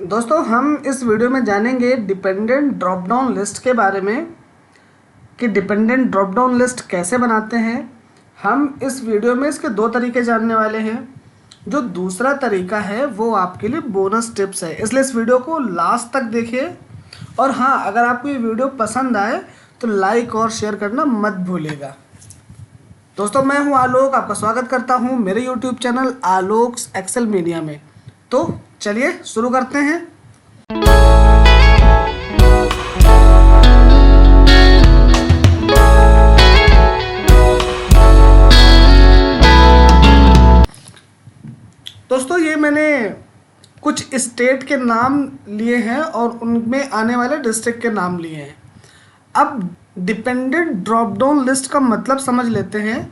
दोस्तों हम इस वीडियो में जानेंगे डिपेंडेंट ड्रॉप डाउन लिस्ट के बारे में कि डिपेंडेंट ड्रॉप डाउन लिस्ट कैसे बनाते हैं। हम इस वीडियो में इसके दो तरीके जानने वाले हैं। जो दूसरा तरीका है वो आपके लिए बोनस टिप्स है, इसलिए इस वीडियो को लास्ट तक देखिए। और हाँ, अगर आपको ये वीडियो पसंद आए तो लाइक और शेयर करना मत भूलिएगा। दोस्तों मैं हूं आलोक, आपका स्वागत करता हूं मेरे YouTube channel Alok's Excel media में। तो चलिए शुरू करते हैं। दोस्तों ये मैंने कुछ स्टेट के नाम लिए हैं और उनमें आने वाले डिस्ट्रिक्ट के नाम लिए हैं। अब डिपेंडेंट ड्रॉप डाउन लिस्ट का मतलब समझ लेते हैं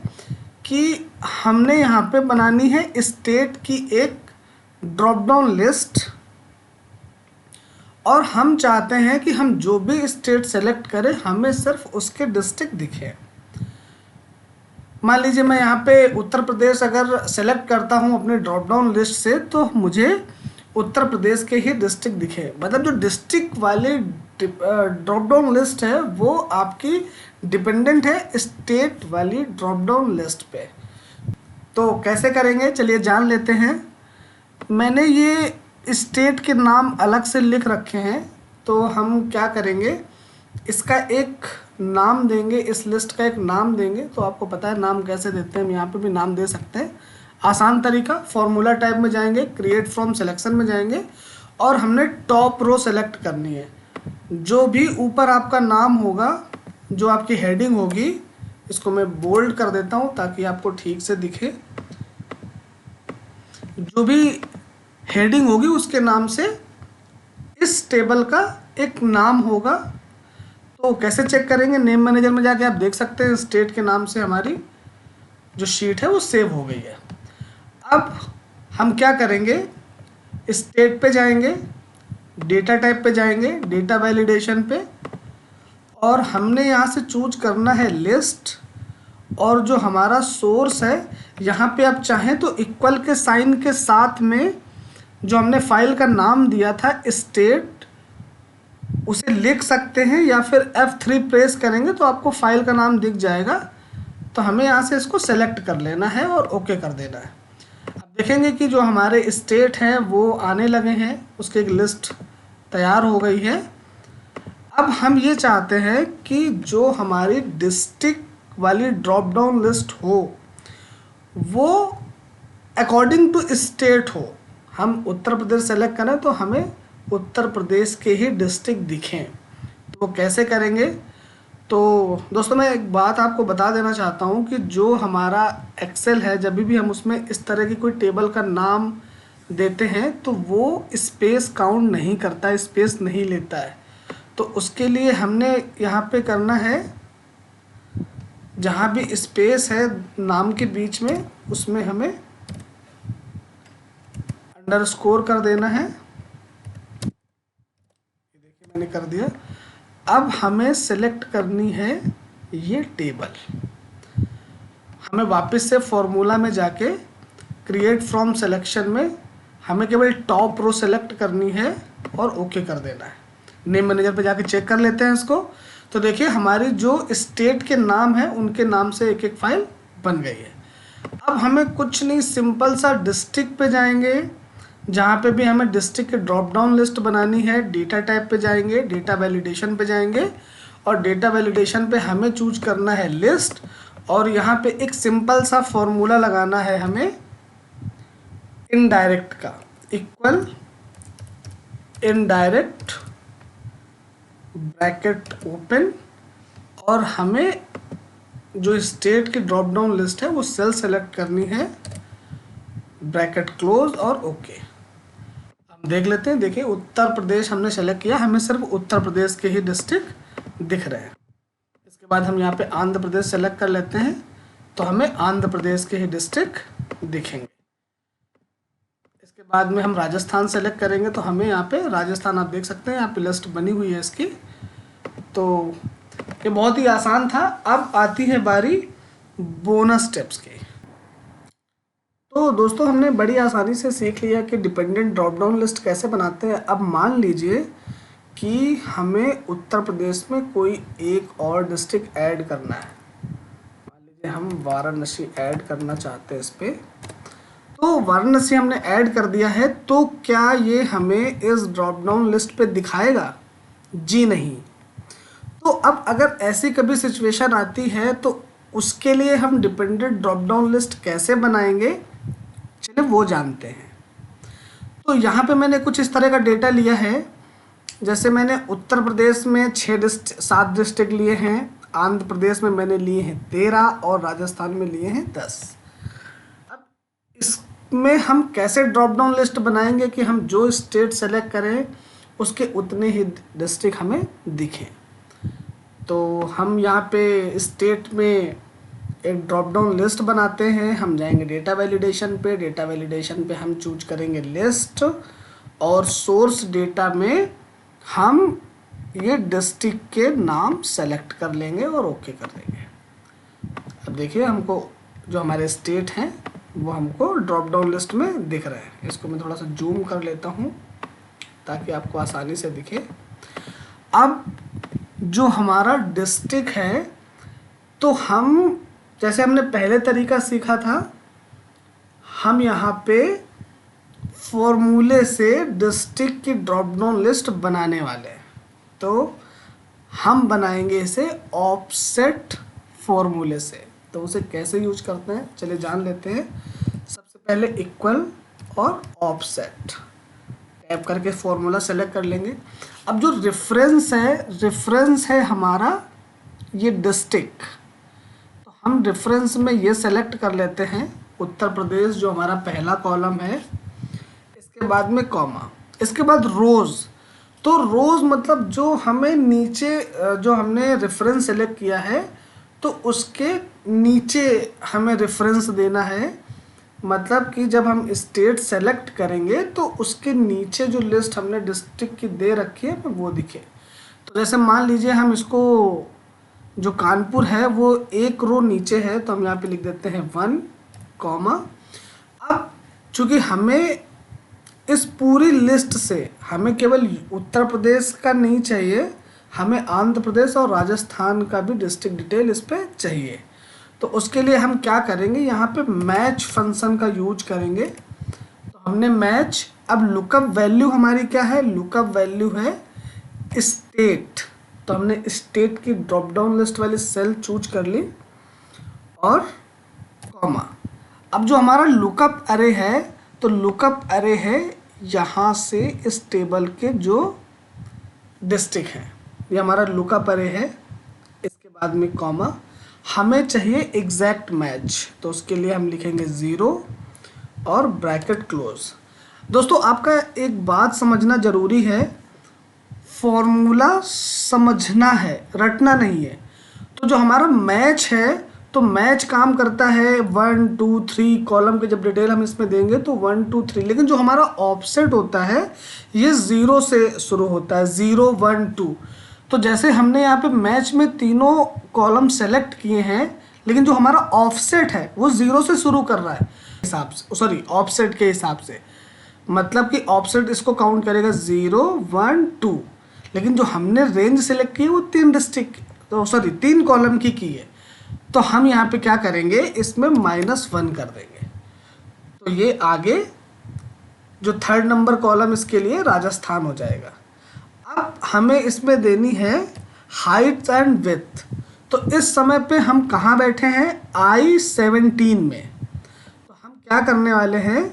कि हमने यहाँ पे बनानी है स्टेट की एक ड्रॉप डाउन लिस्ट, और हम चाहते हैं कि हम जो भी स्टेट सेलेक्ट करें हमें सिर्फ उसके डिस्ट्रिक्ट दिखे। मान लीजिए मैं यहाँ पे उत्तर प्रदेश अगर सेलेक्ट करता हूँ अपने ड्रॉप डाउन लिस्ट से, तो मुझे उत्तर प्रदेश के ही डिस्ट्रिक्ट दिखे। मतलब जो डिस्ट्रिक्ट वाली ड्रॉप डाउन लिस्ट है वो आपकी डिपेंडेंट है स्टेट वाली ड्रॉप डाउन लिस्ट पे। तो कैसे करेंगे चलिए जान लेते हैं। मैंने ये स्टेट के नाम अलग से लिख रखे हैं, तो हम क्या करेंगे, इसका एक नाम देंगे, इस लिस्ट का एक नाम देंगे। तो आपको पता है नाम कैसे देते हैं, हम यहाँ पे भी नाम दे सकते हैं। आसान तरीका, फॉर्मूला टाइप में जाएंगे, क्रिएट फ्रॉम सिलेक्शन में जाएंगे और हमने टॉप रो सेलेक्ट करनी है। जो भी ऊपर आपका नाम होगा, जो आपकी हेडिंग होगी, इसको मैं बोल्ड कर देता हूँ ताकि आपको ठीक से दिखे। जो भी हेडिंग होगी उसके नाम से इस टेबल का एक नाम होगा। तो कैसे चेक करेंगे, नेम मैनेजर में जाके आप देख सकते हैं स्टेट के नाम से हमारी जो शीट है वो सेव हो गई है। अब हम क्या करेंगे, स्टेट पे जाएंगे, डेटा टाइप पे जाएंगे, डेटा वैलिडेशन पे, और हमने यहाँ से चूज करना है लिस्ट। और जो हमारा सोर्स है यहाँ पे आप चाहें तो इक्वल के साइन के साथ में जो हमने फाइल का नाम दिया था स्टेट, उसे लिख सकते हैं, या फिर F3 प्रेस करेंगे तो आपको फाइल का नाम दिख जाएगा। तो हमें यहाँ से इसको सेलेक्ट कर लेना है और ओके कर देना है। अब देखेंगे कि जो हमारे स्टेट हैं वो आने लगे हैं, उसकी एक लिस्ट तैयार हो गई है। अब हम ये चाहते हैं कि जो हमारी डिस्ट्रिक्ट वाली ड्रॉप डाउन लिस्ट हो वो अकॉर्डिंग टू स्टेट हो। हम उत्तर प्रदेश सेलेक्ट करें तो हमें उत्तर प्रदेश के ही डिस्ट्रिक्ट दिखें। तो कैसे करेंगे, तो दोस्तों मैं एक बात आपको बता देना चाहता हूँ कि जो हमारा एक्सेल है, जब भी हम उसमें इस तरह की कोई टेबल का नाम देते हैं तो वो स्पेस काउंट नहीं करता, स्पेस नहीं लेता है। तो उसके लिए हमने यहाँ पे करना है, जहाँ भी स्पेस है नाम के बीच में उसमें हमें अंडरस्कोर कर देना है। देखिए मैंने कर दिया। अब हमें सेलेक्ट करनी है ये टेबल। हमें वापस से फॉर्मूला में जाके क्रिएट फ्रॉम सिलेक्शन में हमें केवल टॉप रो सेलेक्ट करनी है और ओके कर देना है। नेम मैनेजर पे जाके चेक कर लेते हैं इसको। तो देखिए हमारी जो स्टेट के नाम है उनके नाम से एक एक फाइल बन गई है। अब हमें कुछ नहीं, सिंपल सा डिस्ट्रिक्ट पे जाएंगे, जहाँ पे भी हमें डिस्ट्रिक्ट की ड्रॉप डाउन लिस्ट बनानी है। डेटा टाइप पे जाएंगे, डेटा वैलिडेशन पे जाएंगे, और डेटा वैलिडेशन पे हमें चूज करना है लिस्ट। और यहाँ पे एक सिंपल सा फॉर्मूला लगाना है हमें इनडायरेक्ट का, इक्वल इनडायरेक्ट ब्रैकेट ओपन, और हमें जो स्टेट की ड्रॉप डाउन लिस्ट है वो सेल सेलेक्ट करनी है, ब्रैकेट क्लोज और ओके। हम देख लेते हैं। देखिए उत्तर प्रदेश हमने सेलेक्ट किया, हमें सिर्फ उत्तर प्रदेश के ही डिस्ट्रिक्ट दिख रहे हैं। इसके बाद हम यहाँ पे आंध्र प्रदेश सेलेक्ट कर लेते हैं, तो हमें आंध्र प्रदेश के ही डिस्ट्रिक्ट दिखेंगे। इसके बाद में हम राजस्थान सेलेक्ट करेंगे तो हमें यहाँ पे राजस्थान, आप देख सकते हैं यहाँ पे लिस्ट बनी हुई है इसकी। तो ये बहुत ही आसान था। अब आती है बारी बोनस टिप्स की। तो दोस्तों हमने बड़ी आसानी से सीख लिया कि डिपेंडेंट ड्रॉप डाउन लिस्ट कैसे बनाते हैं। अब मान लीजिए कि हमें उत्तर प्रदेश में कोई एक और डिस्ट्रिक्ट ऐड करना है। मान लीजिए हम वाराणसी ऐड करना चाहते हैं इस पे, तो वाराणसी हमने ऐड कर दिया है, तो क्या ये हमें इस ड्रॉप डाउन लिस्ट पे दिखाएगा? जी नहीं। तो अब अगर ऐसी कभी सिचुएशन आती है तो उसके लिए हम डिपेंडेंट ड्रॉप डाउन लिस्ट कैसे बनाएंगे, चलिए वो जानते हैं। तो यहाँ पे मैंने कुछ इस तरह का डेटा लिया है। जैसे मैंने उत्तर प्रदेश में 7 डिस्ट्रिक्ट लिए हैं, आंध्र प्रदेश में मैंने लिए हैं 13 और राजस्थान में लिए हैं 10। अब इसमें हम कैसे ड्रॉप डाउन लिस्ट बनाएंगे कि हम जो स्टेट सेलेक्ट करें उसके उतने ही डिस्ट्रिक्ट हमें दिखें। तो हम यहाँ पे स्टेट में एक ड्रॉप डाउन लिस्ट बनाते हैं। हम जाएंगे डेटा वैलिडेशन पे, डेटा वैलिडेशन पे हम चूज करेंगे लिस्ट, और सोर्स डेटा में हम ये डिस्ट्रिक्ट के नाम सेलेक्ट कर लेंगे और ओके कर देंगे। अब देखिए हमको जो हमारे स्टेट हैं वो हमको ड्रॉप डाउन लिस्ट में दिख रहे हैं। इसको मैं थोड़ा सा जूम कर लेता हूँ ताकि आपको आसानी से दिखे। अब जो हमारा डिस्ट्रिक्ट है, तो हम जैसे हमने पहले तरीका सीखा था, हम यहाँ पे फॉर्मूले से डिस्ट्रिक्ट की ड्रॉप डाउन लिस्ट बनाने वाले हैं। तो हम बनाएंगे इसे ऑफसेट फॉर्मूले से। तो उसे कैसे यूज करते हैं चलिए जान लेते हैं। सबसे पहले इक्वल और ऑफसेट टैप करके फॉर्मूला सेलेक्ट कर लेंगे। अब जो रेफरेंस है हमारा ये डिस्ट्रिक्ट, तो हम रेफरेंस में ये सेलेक्ट कर लेते हैं उत्तर प्रदेश, जो हमारा पहला कॉलम है। इसके बाद में कॉमा, इसके बाद रोज। तो रोज मतलब जो हमें नीचे जो हमने रेफरेंस सेलेक्ट किया है तो उसके नीचे हमें रेफरेंस देना है। मतलब कि जब हम स्टेट सेलेक्ट करेंगे तो उसके नीचे जो लिस्ट हमने डिस्ट्रिक्ट की दे रखी है वो दिखे। तो जैसे मान लीजिए हम इसको, जो कानपुर है वो एक रो नीचे है, तो हम यहाँ पे लिख देते हैं 1, कॉमा। अब चूंकि हमें इस पूरी लिस्ट से हमें केवल उत्तर प्रदेश का नहीं चाहिए, हमें आंध्र प्रदेश और राजस्थान का भी डिस्ट्रिक्ट डिटेल इस पर चाहिए। तो उसके लिए हम क्या करेंगे, यहाँ पे मैच फंक्शन का यूज करेंगे। तो हमने मैच, अब लुकअप वैल्यू हमारी क्या है, लुकअप वैल्यू है स्टेट। तो हमने स्टेट की ड्रॉप डाउन लिस्ट वाली सेल चूज कर ली और कॉमा। अब जो हमारा लुकअप अरे है, तो लुकअप अरे है यहाँ से इस टेबल के जो डिस्ट्रिक्ट हैं, ये हमारा लुकअप अरे है। इसके बाद में कॉमा, हमें चाहिए एग्जैक्ट मैच, तो उसके लिए हम लिखेंगे 0 और ब्रैकेट क्लोज। दोस्तों आपका एक बात समझना जरूरी है, फॉर्मूला समझना है, रटना नहीं है। तो जो हमारा मैच है, तो मैच काम करता है 1 2 3 कॉलम के जब डिटेल हम इसमें देंगे तो 1 2 3, लेकिन जो हमारा ऑफसेट होता है ये 0 से शुरू होता है, 0 1 2। तो जैसे हमने यहाँ पे मैच में तीनों कॉलम सेलेक्ट किए हैं, लेकिन जो हमारा ऑफसेट है वो 0 से शुरू कर रहा है हिसाब से, सॉरी ऑफसेट के हिसाब से। मतलब कि ऑफसेट इसको काउंट करेगा 0 1 2, लेकिन जो हमने रेंज सेलेक्ट की है वो 3 डिस्ट्रिक्ट, तो सॉरी 3 कॉलम की है। तो हम यहाँ पे क्या करेंगे, इसमें -1 कर देंगे। तो ये आगे जो 3rd नंबर कॉलम इसके लिए राजस्थान हो जाएगा। अब हमें इसमें देनी है हाइट एंड विड्थ। तो इस समय पे हम कहाँ बैठे हैं, I-17 में। तो हम क्या करने वाले हैं,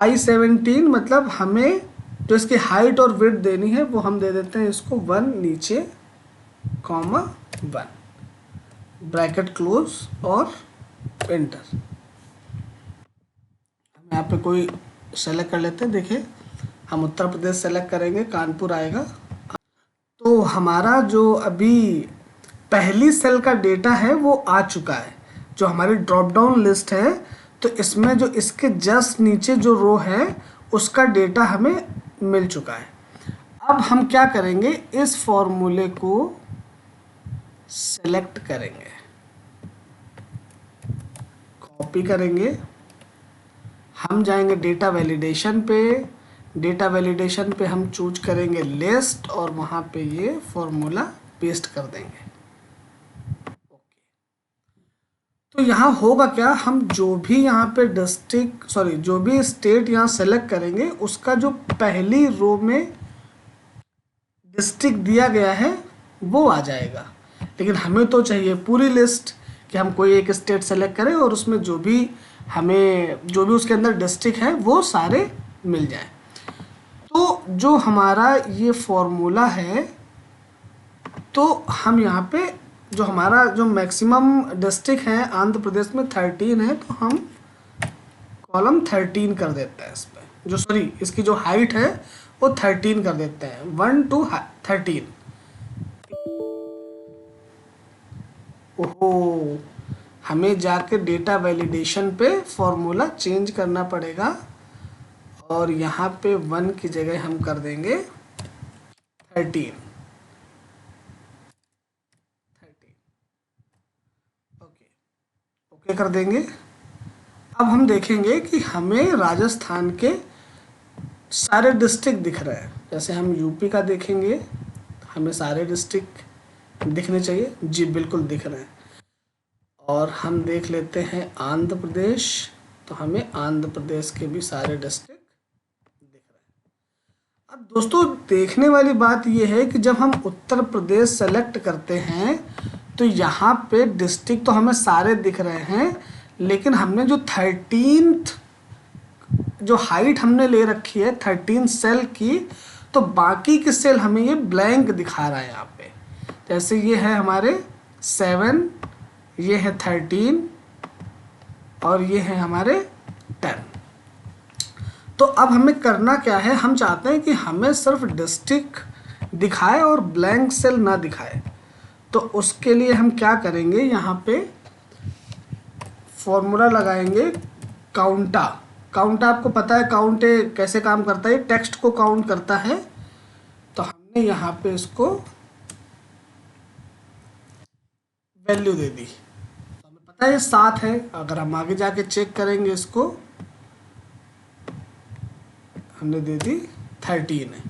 I-17 मतलब हमें जो इसकी हाइट और विड्थ देनी है वो हम दे देते हैं इसको 1 नीचे, कॉमा 1, ब्रैकेट क्लोज और एंटर। हम यहाँ पे कोई सेलेक्ट कर लेते हैं। देखिए हम उत्तर प्रदेश सेलेक्ट करेंगे, कानपुर आएगा। तो हमारा जो अभी पहली सेल का डेटा है वो आ चुका है, जो हमारी ड्रॉप डाउन लिस्ट है। तो इसमें जो इसके जस्ट नीचे जो रो है उसका डेटा हमें मिल चुका है। अब हम क्या करेंगे, इस फॉर्मूले को सेलेक्ट करेंगे, कॉपी करेंगे, हम जाएंगे डेटा वैलिडेशन पे, डेटा वैलिडेशन पे हम चूज करेंगे लिस्ट और वहाँ पे ये फॉर्मूला पेस्ट कर देंगे। तो यहाँ होगा क्या, हम जो भी यहाँ पे डिस्ट्रिक्ट सॉरी जो भी स्टेट यहाँ सेलेक्ट करेंगे उसका जो पहली रो में डिस्ट्रिक्ट दिया गया है वो आ जाएगा। लेकिन हमें तो चाहिए पूरी लिस्ट कि हम कोई एक स्टेट सेलेक्ट करें और उसमें जो भी हमें जो भी उसके अंदर डिस्ट्रिक्ट है वो सारे मिल जाए। तो जो हमारा ये फॉर्मूला है, तो हम यहाँ पे जो हमारा जो मैक्सिमम डिस्ट्रिक्ट है आंध्र प्रदेश में 13 है, तो हम कॉलम 13 कर देते हैं इस पर, जो सॉरी इसकी जो हाइट है वो 13 कर देते हैं, 1 to 13। ओहो, हमें जाके डेटा वैलिडेशन पे फॉर्मूला चेंज करना पड़ेगा और यहाँ पे 1 की जगह हम कर देंगे 13। ओके कर देंगे। अब हम देखेंगे कि हमें राजस्थान के सारे डिस्ट्रिक्ट दिख रहे हैं। जैसे हम यूपी का देखेंगे, हमें सारे डिस्ट्रिक्ट दिखने चाहिए, जी बिल्कुल दिख रहे हैं। और हम देख लेते हैं आंध्र प्रदेश, तो हमें आंध्र प्रदेश के भी सारे डिस्ट्रिक्ट दिख रहे हैं। अब दोस्तों देखने वाली बात यह है कि जब हम उत्तर प्रदेश सेलेक्ट करते हैं तो यहाँ पे डिस्ट्रिक्ट तो हमें सारे दिख रहे हैं, लेकिन हमने जो 13th जो हाइट हमने ले रखी है 13 सेल की, तो बाकी के सेल हमें ये ब्लैंक दिखा रहा है यहाँ पे। जैसे ये है हमारे 7, ये है 13 और ये है हमारे 10। तो अब हमें करना क्या है, हम चाहते हैं कि हमें सिर्फ डिस्ट्रिक्ट दिखाए और ब्लैंक सेल ना दिखाए। तो उसके लिए हम क्या करेंगे, यहाँ पे फॉर्मूला लगाएंगे काउंटा। काउंटा आपको पता है काउंट कैसे काम करता है, टेक्स्ट को काउंट करता है। तो हमने यहाँ पे इसको वैल्यू दे दी, तो हमें पता है ये 7 है। अगर हम आगे जाके चेक करेंगे इसको, हमने दे दी 13 है।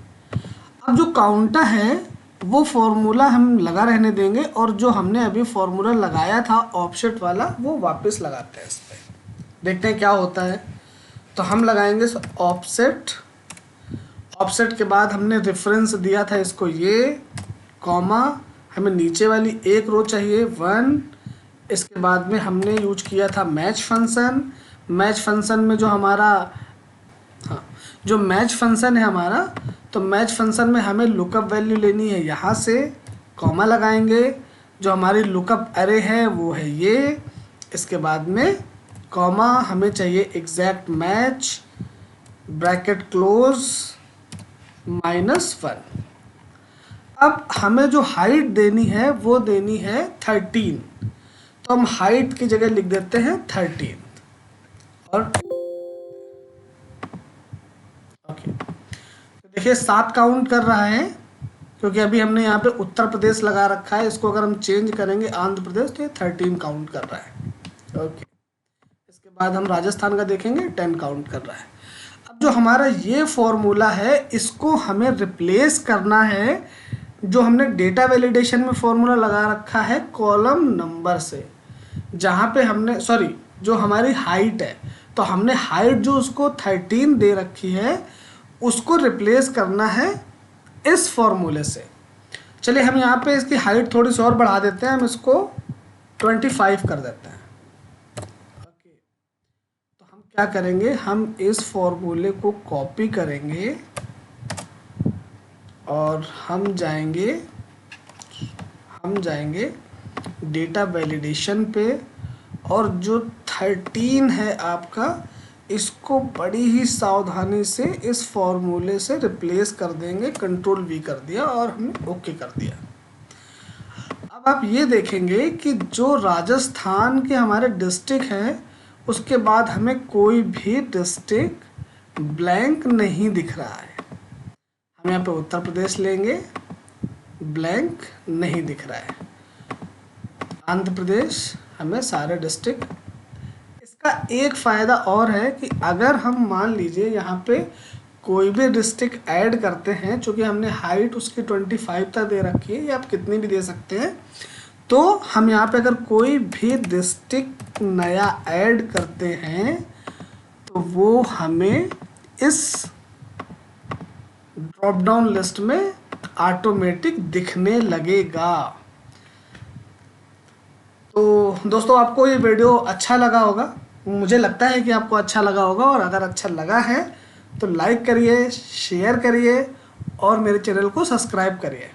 अब जो काउंटा है वो फॉर्मूला हम लगा रहने देंगे और जो हमने अभी फॉर्मूला लगाया था ऑफसेट वाला वो वापस लगाते हैं इस पर, देखते हैं क्या होता है। तो हम लगाएंगे ऑफसेट, ऑफसेट के बाद हमने रेफरेंस दिया था इसको ये कॉमा, हमें नीचे वाली एक रो चाहिए 1। इसके बाद में हमने यूज किया था मैच फंक्शन। मैच फंक्शन में जो हमारा जो मैच फंक्शन है हमारा, तो मैच फंक्शन में हमें लुकअप वैल्यू लेनी है, यहाँ से कॉमा लगाएंगे। जो हमारी लुकअप अरे है वो है ये, इसके बाद में कॉमा हमें चाहिए एग्जैक्ट मैच, ब्रैकेट क्लोज -1। अब हमें जो हाइट देनी है वो देनी है 13, तो हम हाइट की जगह लिख देते हैं 13 और ओके। तो देखिए 7 काउंट कर रहा है, क्योंकि अभी हमने यहाँ पे उत्तर प्रदेश लगा रखा है। इसको अगर हम चेंज करेंगे आंध्र प्रदेश तो ये 13 काउंट कर रहा है। ओके, इसके बाद हम राजस्थान का देखेंगे 10 काउंट कर रहा है। अब जो हमारा ये फॉर्मूला है इसको हमें रिप्लेस करना है, जो हमने डेटा वैलिडेशन में फॉर्मूला लगा रखा है कॉलम नंबर से, जहाँ पे हमने सॉरी जो हमारी हाइट है, तो हमने हाइट जो उसको 13 दे रखी है उसको रिप्लेस करना है इस फॉर्मूले से। चलिए हम यहाँ पे इसकी हाइट थोड़ी सी और बढ़ा देते हैं, हम इसको 25 कर देते हैं। ओके, तो हम क्या करेंगे, हम इस फॉर्मूले को कॉपी करेंगे और हम जाएंगे डेटा वैलिडेशन पे, और जो 13 है आपका इसको बड़ी ही सावधानी से इस फॉर्मूले से रिप्लेस कर देंगे। कंट्रोल V कर दिया और हमने ओके कर दिया। अब आप ये देखेंगे कि जो राजस्थान के हमारे डिस्ट्रिक्ट हैं उसके बाद हमें कोई भी डिस्ट्रिक्ट ब्लैंक नहीं दिख रहा है। हम यहाँ पे उत्तर प्रदेश लेंगे, ब्लैंक नहीं दिख रहा है। आंध्र प्रदेश हमें सारे डिस्ट्रिक्ट। इसका एक फ़ायदा और है कि अगर हम मान लीजिए यहाँ पे कोई भी डिस्ट्रिक्ट ऐड करते हैं, चूँकि हमने हाइट उसकी 25 तक दे रखी है, या आप कितनी भी दे सकते हैं, तो हम यहाँ पे अगर कोई भी डिस्ट्रिक्ट नया ऐड करते हैं तो वो हमें इस ड्रॉप डाउन लिस्ट में ऑटोमेटिक दिखने लगेगा। तो दोस्तों, आपको ये वीडियो अच्छा लगा होगा, मुझे लगता है कि आपको अच्छा लगा होगा, और अगर अच्छा लगा है तो लाइक करिए, शेयर करिए और मेरे चैनल को सब्सक्राइब करिए।